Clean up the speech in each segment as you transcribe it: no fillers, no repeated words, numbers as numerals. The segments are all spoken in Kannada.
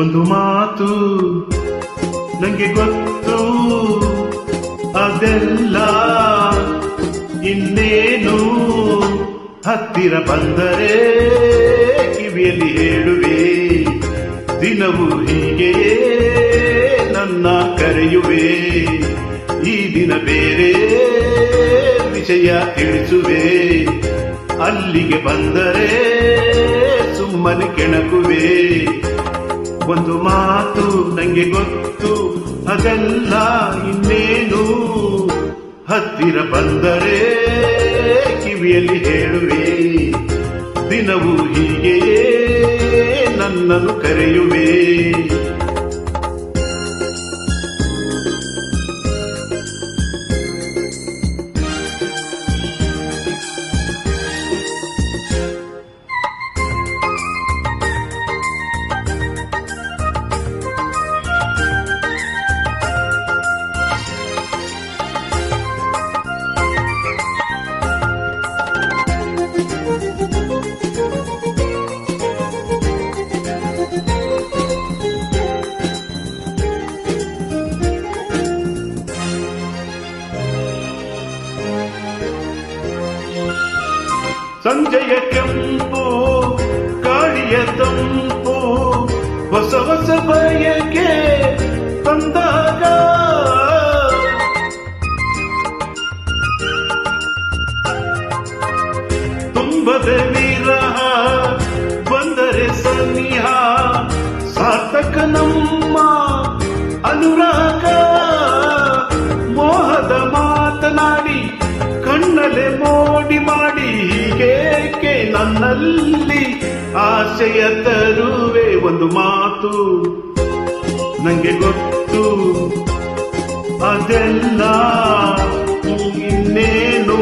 ಒಂದು ಮಾತು ನಂಗೆ ಗೊತ್ತು, ಅದೆಲ್ಲ ಇನ್ನೇನು ಹತ್ತಿರ ಬಂದರೆ ಕಿವಿಯಲ್ಲಿ ಹೇಳುವೆ. ದಿನವೂ ಹೀಗೆಯೇ ನನ್ನ ಕರೆಯುವೆ, ಈ ದಿನ ಬೇರೆ ವಿಷಯ ತಿಳಿಸುವೆ. ಅಲ್ಲಿಗೆ ಬಂದರೆ ಸುಮ್ಮನೆ ಕೆಣಕುವೆ. ಒಂದು ಮಾತು ನಂಗೆ ಗೊತ್ತು, ಅದೆಲ್ಲ ಇನ್ನೇನು ಹತ್ತಿರ ಬಂದರೆ ಕಿವಿಯಲ್ಲಿ ಹೇಳುವೆ. ದಿನವೂ ಹೀಗೆಯೇ ನನ್ನನ್ನು ಕರೆಯುವೆ. ಸಂಜೆಯ ಕೆಂಪು ಗಾಳಿಯ ತಂಪು ಹೊಸ ಹೊಸ ಬಯಕೆ ತಂದಾಗ, ತುಂಬದ ವಿರಹ ಬಂದರೆ ಸನಿಹ ಸಾರ್ಥಕ ನಮ್ಮ ಅನುರಾಗ. ಮೋಹದ ಮಾತನಾಡಿ ಕಣ್ಣಲೆ ಮೋಡಿ ಮಾಡಿ ಹೀಗೇಕೆ ನನ್ನಲ್ಲಿ ಆಸೆಯ ತರುವೆ. ಒಂದು ಮಾತು ನಂಗೆ ಗೊತ್ತು, ಅದೆಲ್ಲ ಇನ್ನೇನು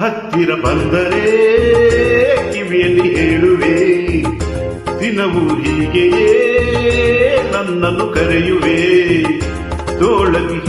ಹತ್ತಿರ ಬಂದರೆ ಕಿವಿಯಲ್ಲಿ ಹೇಳುವೆ. ದಿನವೂ ಹೀಗೆಯೇ ನನ್ನನ್ನು ಕರೆಯುವೆ. ತೋಳಗಿ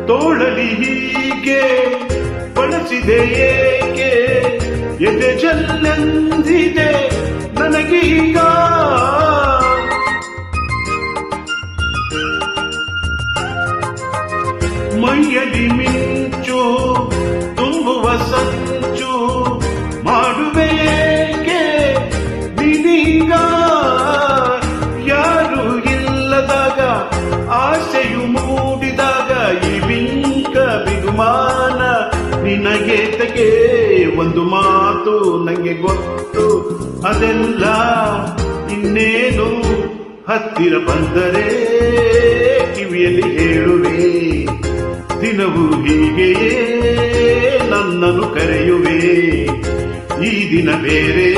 ತೋಳಲಿ ಹೀಗೆ ಬಳಸಿದೆ ಏಕೆ, ಎದೆ ಜಲ್ಲೆಂದಿದೆ ನನಗೀಗ. ಮೈಯಲ್ಲಿ ಮಿಂಚು ತುಂಬುವ ಸಂಚು ಮಾಡುವೆ ಏಕೆ ನೀನೀಗ. ಯಾರು ಇಲ್ಲದಾಗ ಆಸೆಯು ಮೂಡಿದಾಗ ಈ ಬಿಂಕ ಬಿಗುಮಾನ ನಿನಗೆ ತಗೆ. ಒಂದು ಮಾತು ನಂಗೆ ಗೊತ್ತು, ಅದೆಲ್ಲ ಇನ್ನೇನು ಹತ್ತಿರ ಬಂದರೆ ಕಿವಿಯಲ್ಲಿ ಹೇಳುವೆ. ದಿನವೂ ಹೀಗೆಯೇ ನನ್ನನ್ನು ಕರೆಯುವೆ. ಈ ದಿನ ಬೇರೆ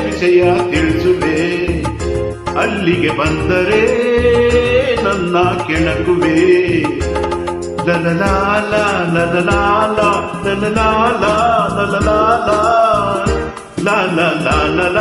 ವಿಷಯ ತಿಳಿಸುವೆ. ಅಲ್ಲಿಗೆ ಬಂದರೆ ನನ್ನ ಕೆಣಕುವೆ. ಲಲಲಾಲ ಲಲಲಾಲ ಲಲಲಾಲ ಲಲಲಾಲ ಲಲಲಾಲ.